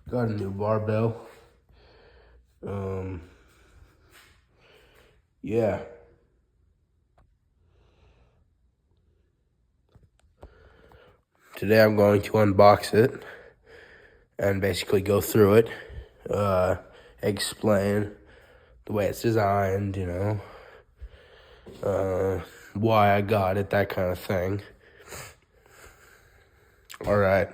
Got a new barbell. Yeah. Today I'm going to unbox it and basically go through it, explain the way it's designed, why I got it, that kind of thing. All right.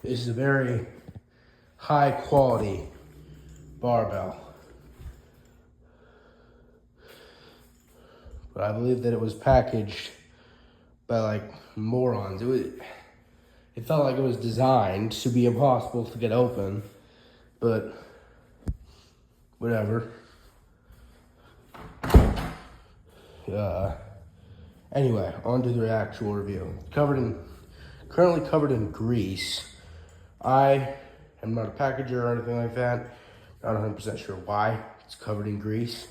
This is a very high quality barbell. But I believe that it was packaged by like morons. It felt like it was designed to be impossible to get open, but whatever. Anyway, on to the actual review. Currently covered in grease. I am not a packager or anything like that. Not 100% sure why it's covered in grease.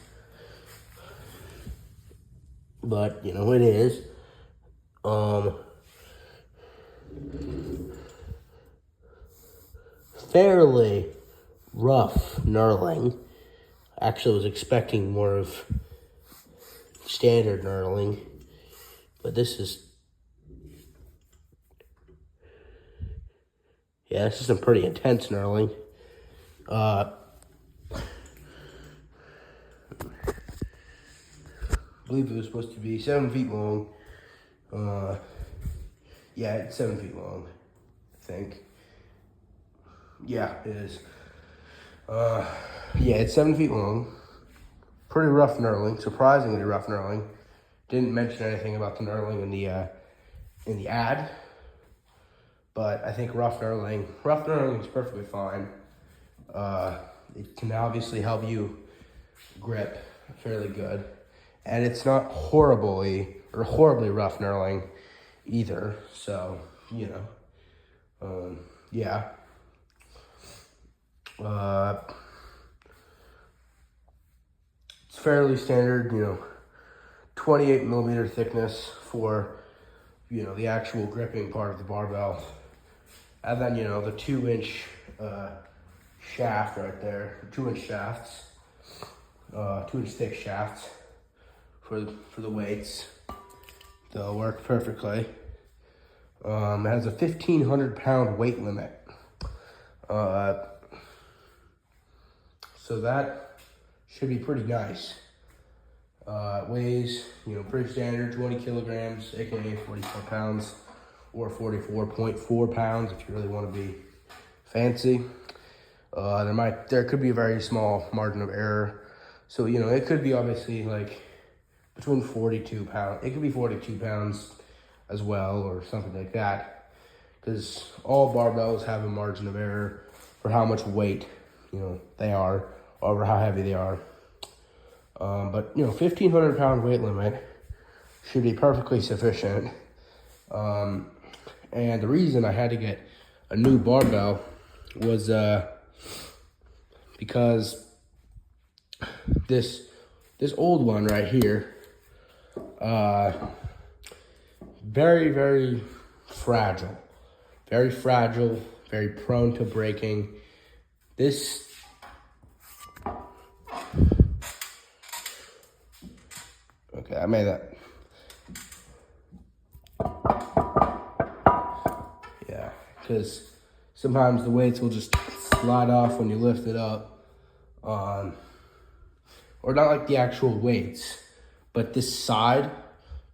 But, it is. Fairly rough knurling. Actually was expecting more of standard knurling, but this is some pretty intense knurling. I believe it was supposed to be 7 feet long. Yeah, it's 7 feet long, I think. Yeah, it is. Yeah, it's 7 feet long. Pretty rough knurling, surprisingly rough knurling. Didn't mention anything about the knurling in the ad, but I think rough knurling is perfectly fine. It can obviously help you grip fairly good, and it's not horribly rough knurling either. So yeah. It's fairly standard, 28 millimeter thickness for, the actual gripping part of the barbell. And then, the 2-inch shaft right there, 2-inch shafts, 2-inch thick shafts for the weights. They'll work perfectly. It has a 1,500 pound weight limit. So that should be pretty nice. It weighs, pretty standard, 20 kilograms, aka 44 pounds, or 44.4 pounds if you really want to be fancy. There could be a very small margin of error. So, it could be obviously like between 42 pounds. It could be 42 pounds as well, or something like that. Because all barbells have a margin of error for how much weight, they are, over how heavy they are. But 1,500 pound weight limit should be perfectly sufficient. And the reason I had to get a new barbell was because this old one right here, very, very fragile, very prone to breaking. Okay, I made that. Yeah, because sometimes the weights will just slide off when you lift it up. Or not like the actual weights, but this side,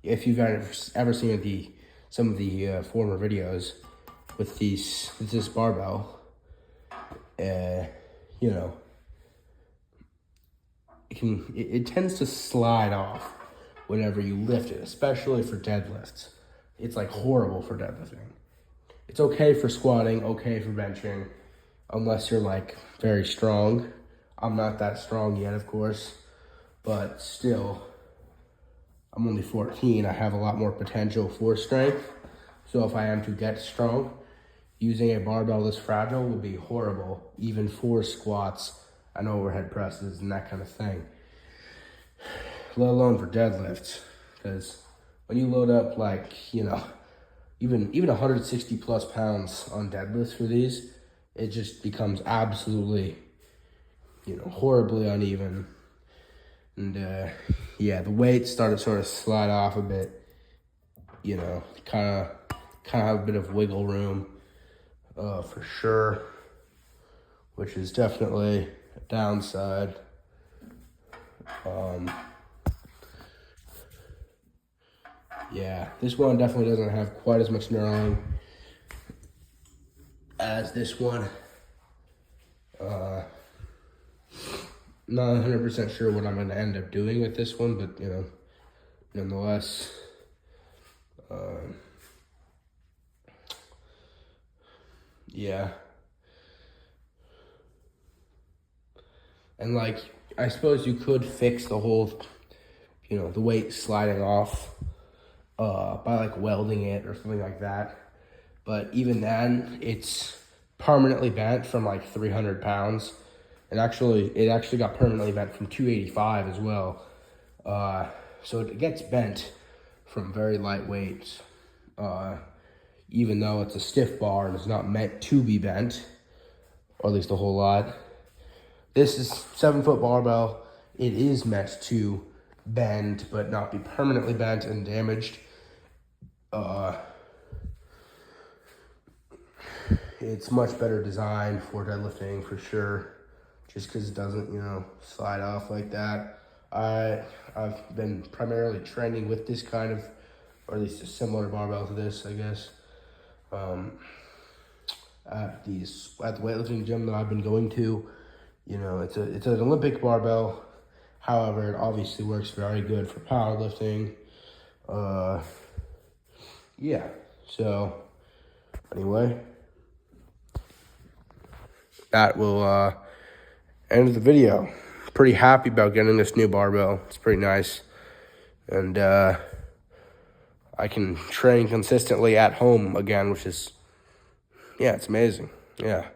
if you've ever seen some of the former videos with this barbell, it tends to slide off whenever you lift it, especially for deadlifts. It's like horrible for deadlifting. It's okay for squatting, okay for benching, unless you're like very strong. I'm not that strong yet, of course, but still, I'm only 14. I have a lot more potential for strength. So if I am to get strong, using a barbell this fragile would be horrible, even for squats and overhead presses and that kind of thing, let alone for deadlifts, because when you load up like, you know, even 160 plus pounds on deadlifts for these, it just becomes absolutely, you know, horribly uneven. And yeah, the weight started to sort of slide off a bit, you know, kind of have a bit of wiggle room for sure, which is definitely a downside. Yeah, this one definitely doesn't have quite as much knurling as this one. Not 100% sure what I'm going to end up doing with this one, but, you know, nonetheless, yeah. And, like, I suppose you could fix the whole, you know, the weight sliding off by, like, welding it or something like that. But even then, it's permanently bent from, like, 300 pounds. And it actually got permanently bent from 285 as well. So it gets bent from very light weights. Even though it's a stiff bar and it's not meant to be bent, or at least a whole lot. This is 7-foot barbell. It is meant to bend, but not be permanently bent and damaged. It's much better designed for deadlifting for sure, just because it doesn't, you know, slide off like that. I've been primarily training with this kind of, or at least a similar barbell to this, I guess, at the weightlifting gym that I've been going to. You know, it's an Olympic barbell. However, it obviously works very good for powerlifting. Yeah, so anyway, that will end the video. Pretty happy about getting this new barbell. It's pretty nice. And I can train consistently at home again, which is, yeah, it's amazing. Yeah.